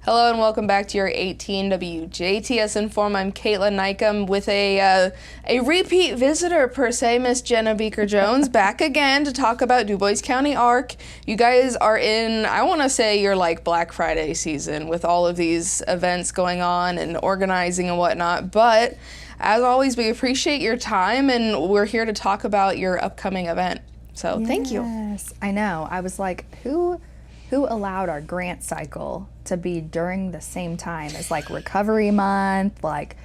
Hello and welcome back to your 18 WJTS In.form. I'm Kaitlyn Neukam with a repeat visitor per se, Miss Jenna Bieker Jones, back again to talk about Dubois County ARC. You guys are in, I want to say, your like Black Friday season with all of these events going on and organizing and whatnot. But as always, we appreciate your time and we're here to talk about your upcoming event. So thank you. Yes, I know. I was like, who allowed our grant cycle to be during the same time as like Recovery Month, like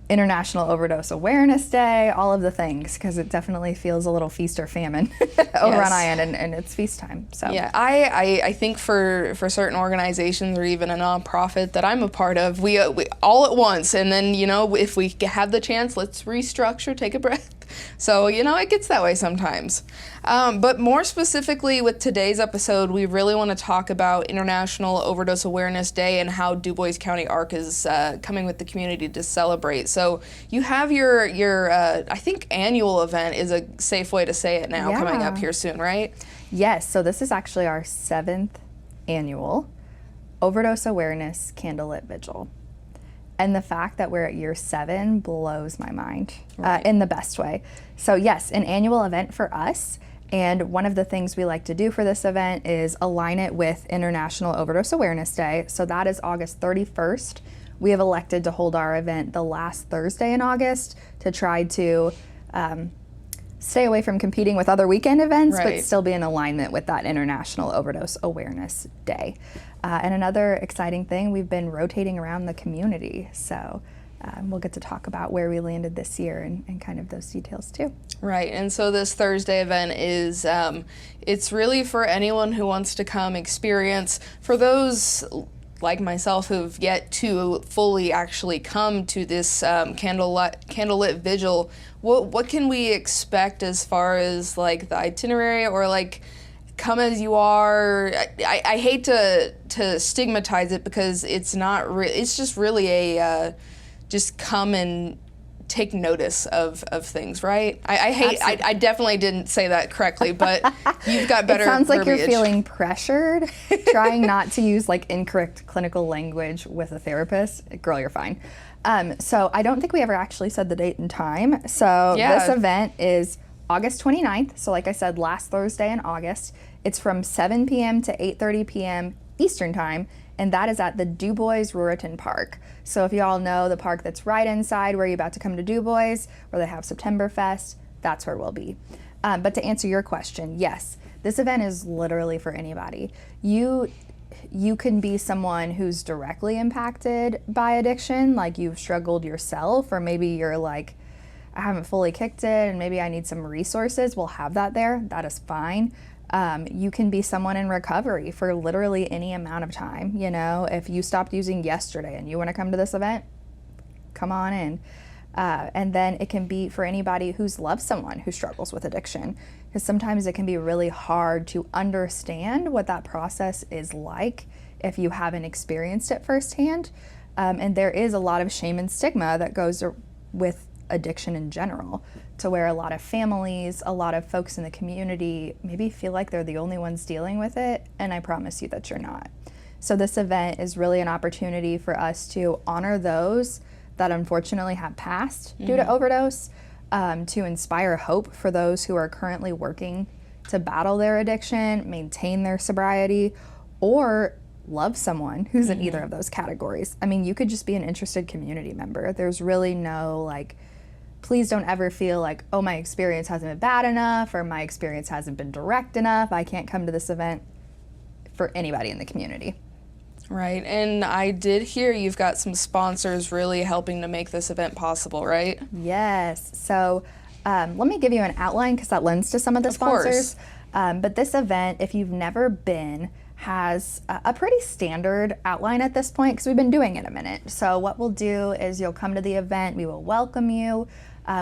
International Overdose Awareness Day, all of the things, because it definitely feels a little feast or famine over on ION, and it's feast time. So yeah, I think for certain organizations or even a nonprofit that I'm a part of, we all at once, and then if we have the chance, let's restructure, take a breath. So it gets that way sometimes. But more specifically with today's episode, we really want to talk about International Overdose Awareness Day and how Dubois County ARC is coming with the community to celebrate. So you have your I think annual event is a safe way to say it now, coming up here soon, right? Yes, so this is actually our 7th annual Overdose Awareness Candlelight Vigil. And the fact that we're at year 7 blows my mind, in the best way. So yes, an annual event for us. And one of the things we like to do for this event is align it with International Overdose Awareness Day. So that is August 31st. We have elected to hold our event the last Thursday in August to try to stay away from competing with other weekend events, but still be in alignment with that International Overdose Awareness Day. And another exciting thing, we've been rotating around the community. So we'll get to talk about where we landed this year and kind of those details too. Right, and so this Thursday event is, it's really for anyone who wants to come experience. For those like myself who've yet to fully actually come to this candlelit vigil, what can we expect as far as like the itinerary or like come as you are? I hate to stigmatize it because it's not it's just really a just come and take notice of things, right? I definitely didn't say that correctly, but you've got better It sounds like verbiage. You're feeling pressured, trying not to use like incorrect clinical language with a therapist. Girl, you're fine. So I don't think we ever actually said the date and time. So this event is August 29th. So like I said, last Thursday in August. It's from 7 p.m. to 8:30 p.m. Eastern time, and that is at the Dubois Ruritan Park. So if you all know the park that's right inside where you're about to come to Dubois, where they have Septemberfest, that's where we'll be. But to answer your question, yes, this event is literally for anybody. You can be someone who's directly impacted by addiction, like you've struggled yourself, or maybe you're like, I haven't fully kicked it and maybe I need some resources. We'll have that there. That is fine. You can be someone in recovery for literally any amount of time. If you stopped using yesterday and you want to come to this event, come on in. And then it can be for anybody who's loved someone who struggles with addiction, because sometimes it can be really hard to understand what that process is like if you haven't experienced it firsthand. And there is a lot of shame and stigma that goes with addiction in general, to where a lot of families, a lot of folks in the community maybe feel like they're the only ones dealing with it, and I promise you that you're not. So this event is really an opportunity for us to honor those that unfortunately have passed due to overdose, to inspire hope for those who are currently working to battle their addiction, maintain their sobriety, or love someone who's in either of those categories. I mean, you could just be an interested community member. There's really no like, please don't ever feel like, oh, my experience hasn't been bad enough or my experience hasn't been direct enough. I can't come to this event. For anybody in the community. Right, and I did hear you've got some sponsors really helping to make this event possible, right? Yes, so let me give you an outline because that lends to some of the sponsors. But this event, if you've never been, has a pretty standard outline at this point because we've been doing it a minute. So what we'll do is you'll come to the event, we will welcome you.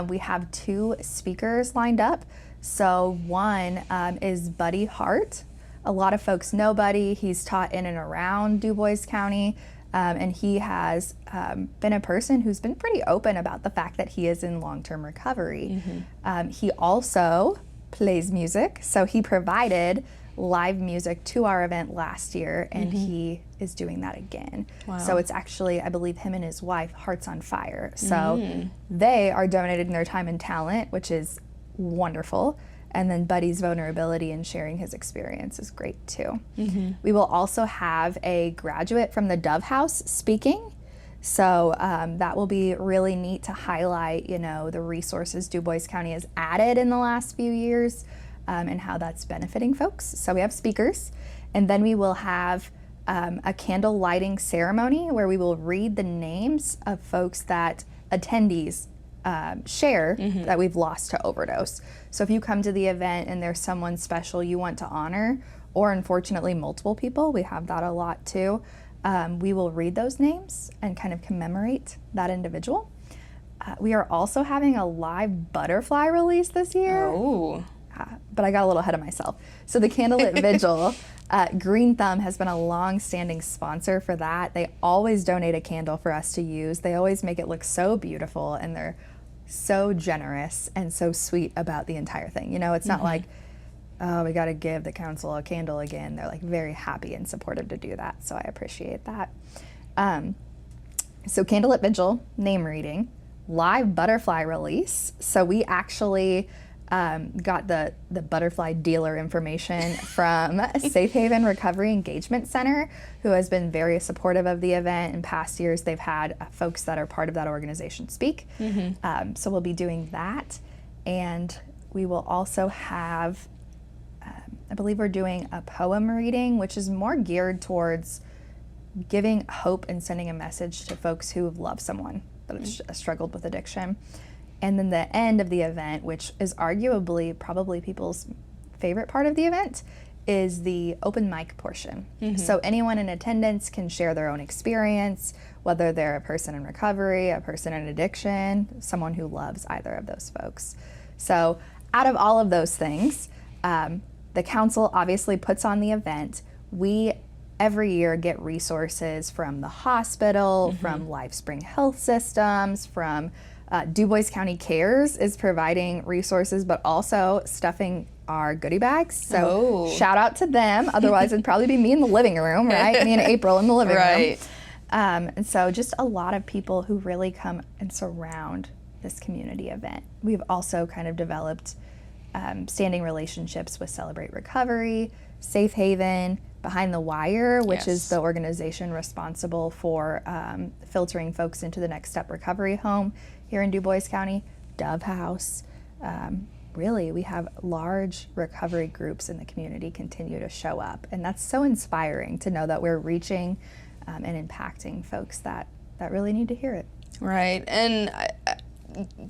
We have 2 speakers lined up. So one is Buddy Hart. A lot of folks know Buddy. He's taught in and around Dubois County, and he has been a person who's been pretty open about the fact that he is in long-term recovery. He also plays music, so he provided live music to our event last year, and he is doing that again. Wow. So it's actually, I believe, him and his wife, Hearts on Fire. So they are donating their time and talent, which is wonderful. And then Buddy's vulnerability and sharing his experience is great too. We will also have a graduate from the Dove House speaking. So that will be really neat to highlight, you know, the resources Dubois County has added in the last few years and how that's benefiting folks. So we have speakers, and then we will have a candle lighting ceremony where we will read the names of folks that attendees share that we've lost to overdose. So if you come to the event and there's someone special you want to honor, or unfortunately multiple people, we have that a lot too, we will read those names and kind of commemorate that individual. We are also having a live butterfly release this year. Oh. But I got a little ahead of myself. So the Candlelit Vigil, Green Thumb has been a long-standing sponsor for that. They always donate a candle for us to use. They always make it look so beautiful, and they're so generous and so sweet about the entire thing. You know, it's not like, oh, we got to give the council a candle again. They're like very happy and supportive to do that, so I appreciate that. So Candlelit Vigil, name reading, live butterfly release. So we actually got the butterfly dealer information from Safe Haven Recovery Engagement Center, who has been very supportive of the event. In past years, they've had folks that are part of that organization speak. So we'll be doing that. And we will also have, I believe we're doing a poem reading, which is more geared towards giving hope and sending a message to folks who have loved someone that have struggled with addiction. And then the end of the event, which is arguably probably people's favorite part of the event, is the open mic portion. So anyone in attendance can share their own experience, whether they're a person in recovery, a person in addiction, someone who loves either of those folks. So out of all of those things, the council obviously puts on the event. We every year get resources from the hospital, from LifeSpring Health Systems, from Dubois County Cares is providing resources, but also stuffing our goodie bags. So shout out to them. Otherwise, it'd probably be me in the living room, right? Me and April in the living room. And so just a lot of people who really come and surround this community event. We've also kind of developed standing relationships with Celebrate Recovery, Safe Haven, Behind the Wire, which is the organization responsible for filtering folks into the Next Step Recovery Home here in Dubois County, Dove House. Really, we have large recovery groups in the community continue to show up. And that's so inspiring to know that we're reaching and impacting folks that really need to hear it. Right. And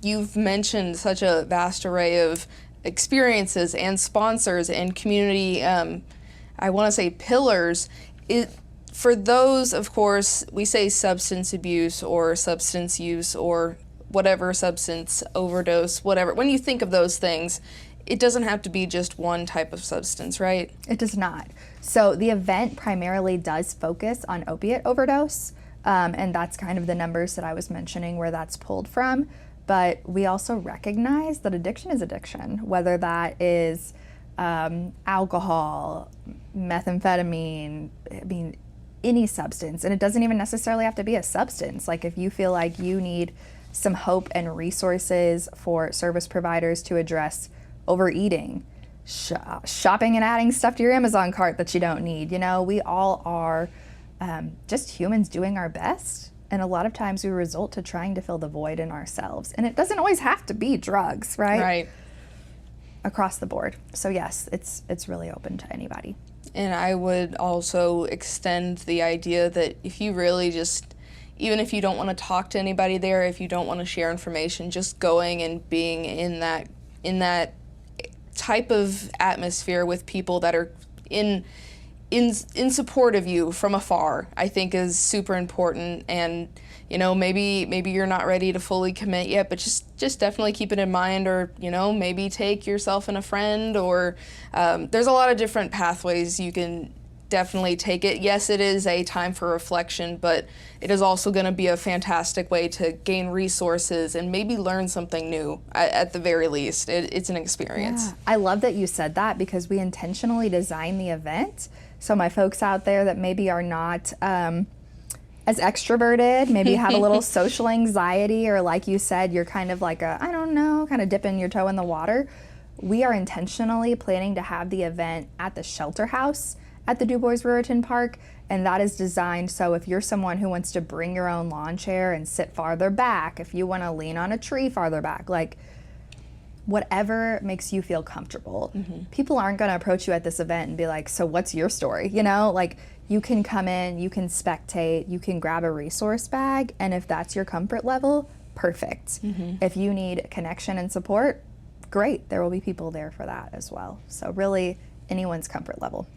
you've mentioned such a vast array of experiences and sponsors and community, I want to say pillars. For those, of course, we say substance abuse or substance use or whatever, substance overdose, whatever. When you think of those things, it doesn't have to be just one type of substance, right? It does not. So the event primarily does focus on opiate overdose, and that's kind of the numbers that I was mentioning where that's pulled from. But we also recognize that addiction is addiction, whether that is alcohol, methamphetamine, I mean, any substance. And it doesn't even necessarily have to be a substance. Like if you feel like you need some hope and resources for service providers to address overeating, shopping and adding stuff to your Amazon cart that you don't need. You know, we all are just humans doing our best. And a lot of times we resort to trying to fill the void in ourselves. And it doesn't always have to be drugs, right? Right. Across the board. So yes, it's really open to anybody. And I would also extend the idea that if you really just, even if you don't want to talk to anybody there, if you don't want to share information, just going and being in that type of atmosphere with people that are in support of you from afar, I think is super important. And you know, maybe you're not ready to fully commit yet, but just definitely keep it in mind, or you know, maybe take yourself and a friend, or there's a lot of different pathways you can definitely take it. Yes, it is a time for reflection, but it is also going to be a fantastic way to gain resources and maybe learn something new at the very least. It's an experience. Yeah. I love that you said that, because we intentionally designed the event. So my folks out there that maybe are not as extroverted, maybe have a little social anxiety, or like you said, you're kind of like I don't know, kind of dipping your toe in the water. We are intentionally planning to have the event at the shelter house at the Dubois Ruritan Park, and that is designed so if you're someone who wants to bring your own lawn chair and sit farther back, if you want to lean on a tree farther back, like whatever makes you feel comfortable. People aren't going to approach you at this event and be like, so what's your story? You know, like you can come in, you can spectate, you can grab a resource bag, and if that's your comfort level, perfect. If you need connection and support, great, there will be people there for that as well. So really, anyone's comfort level.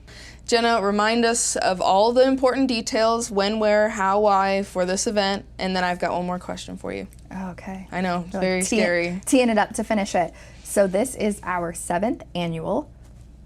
Jenna, remind us of all the important details, when, where, how, why for this event, and then I've got one more question for you. Okay. I know, it's very scary. Teeing it up to finish it. So this is our 7th annual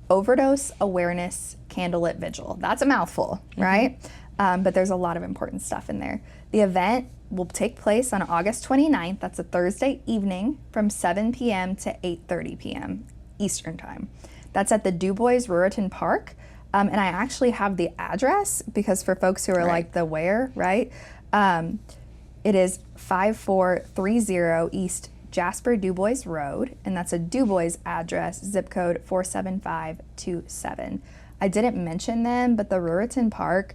Overdose Awareness Candlelight Vigil. That's a mouthful, right? But there's a lot of important stuff in there. The event will take place on August 29th. That's a Thursday evening from 7 p.m. to 8:30 p.m. Eastern Time. That's at the Dubois Ruritan Park. And I actually have the address, because for folks who are like the where, right? It is 5430 East Jasper Dubois Road, and that's a Dubois address, zip code 47527. I didn't mention them, but the Ruritan Park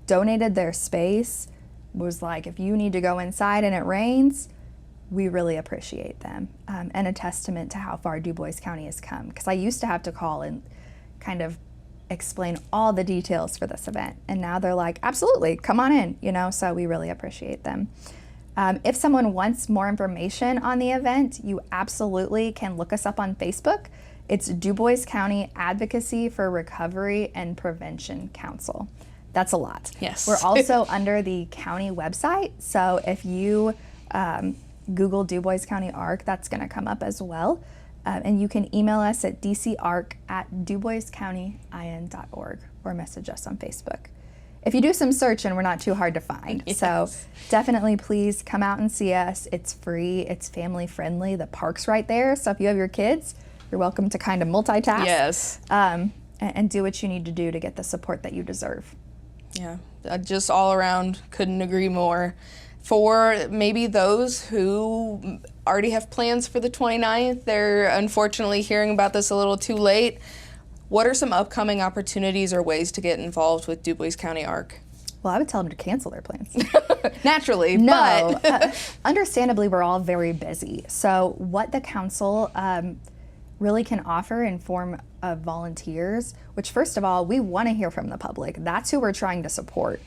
donated their space, was like, if you need to go inside and it rains, we really appreciate them, and a testament to how far Dubois County has come. Because I used to have to call and kind of explain all the details for this event, and now they're like, absolutely, come on in, you know, so we really appreciate them. If someone wants more information on the event, you absolutely can look us up on Facebook. It's Dubois County Advocacy for Recovery and Prevention Council. That's a lot. Yes. We're also under the county website, so if you Google Dubois County ARC, that's going to come up as well. And you can email us at dcarc@duboiscounty.in.org or message us on Facebook. If you do some searching, we're not too hard to find. Yes. So definitely please come out and see us. It's free, it's family friendly. The park's right there. So if you have your kids, you're welcome to kind of multitask. Yes. And do what you need to do to get the support that you deserve. Yeah, just all around, couldn't agree more. For maybe those who already have plans for the 29th, they're unfortunately hearing about this a little too late. What are some upcoming opportunities or ways to get involved with Dubois County ARC? Well, I would tell them to cancel their plans. Naturally, no, but understandably, we're all very busy. So what the council really can offer in form of volunteers, which first of all, we want to hear from the public. That's who we're trying to support.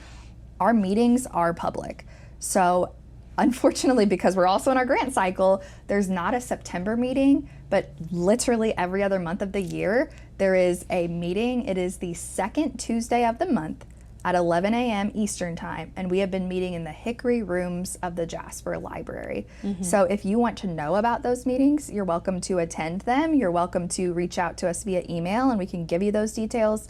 Our meetings are public. So unfortunately, because we're also in our grant cycle, there's not a September meeting, but literally every other month of the year, there is a meeting. It is the second Tuesday of the month at 11 a.m. Eastern Time, and we have been meeting in the Hickory rooms of the Jasper Library. So if you want to know about those meetings, you're welcome to attend them. You're welcome to reach out to us via email, and we can give you those details.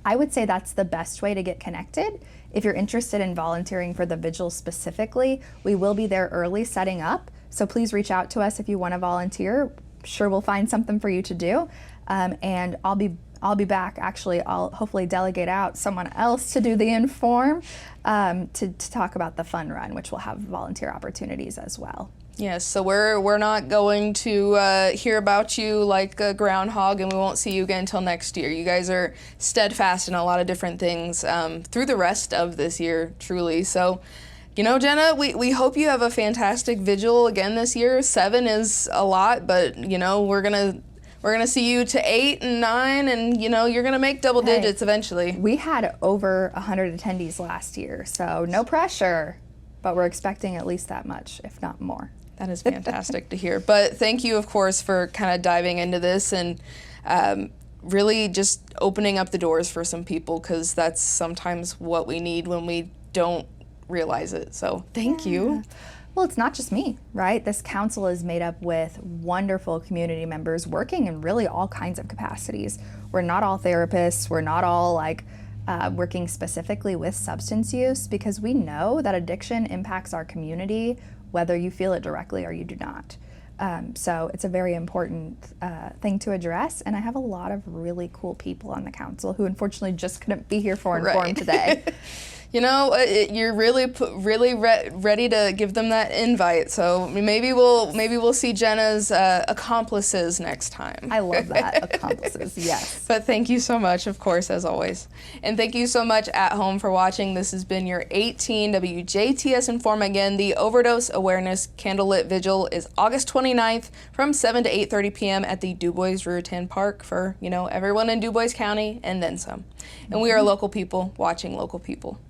I would say that's the best way to get connected. If you're interested in volunteering for the vigil specifically, we will be there early setting up. So please reach out to us if you want to volunteer. Sure, we'll find something for you to do. And I'll be back. Actually, I'll hopefully delegate out someone else to do the In.form to talk about the fun run, which will have volunteer opportunities as well. Yes, so we're not going to hear about you like a groundhog, and we won't see you again until next year. You guys are steadfast in a lot of different things through the rest of this year, truly. So, you know, Jenna, we hope you have a fantastic vigil again this year. 7 is a lot, but you know we're gonna see you to 8 and 9, and you know you're gonna make double digits eventually. We had over 100 attendees last year, so no pressure, but we're expecting at least that much, if not more. That is fantastic to hear. But thank you, of course, for kind of diving into this and really just opening up the doors for some people, because that's sometimes what we need when we don't realize it. So thank you. Well, it's not just me, right? This council is made up with wonderful community members working in really all kinds of capacities. We're not all therapists. We're not all like working specifically with substance use, because we know that addiction impacts our community, whether you feel it directly or you do not. So it's a very important thing to address, and I have a lot of really cool people on the council who unfortunately just couldn't be here for In.form today. You know, you're really ready to give them that invite. So maybe we'll see Jenna's accomplices next time. I love that, accomplices. Yes. But thank you so much, of course, as always, and thank you so much at home for watching. This has been your 18 WJTS In.form. Again, the Overdose Awareness Candlelit Vigil is August 29th from 7 to 8:30 p.m. at the Dubois Ruritan Park for everyone in Dubois County and then some. And we are local people watching local people.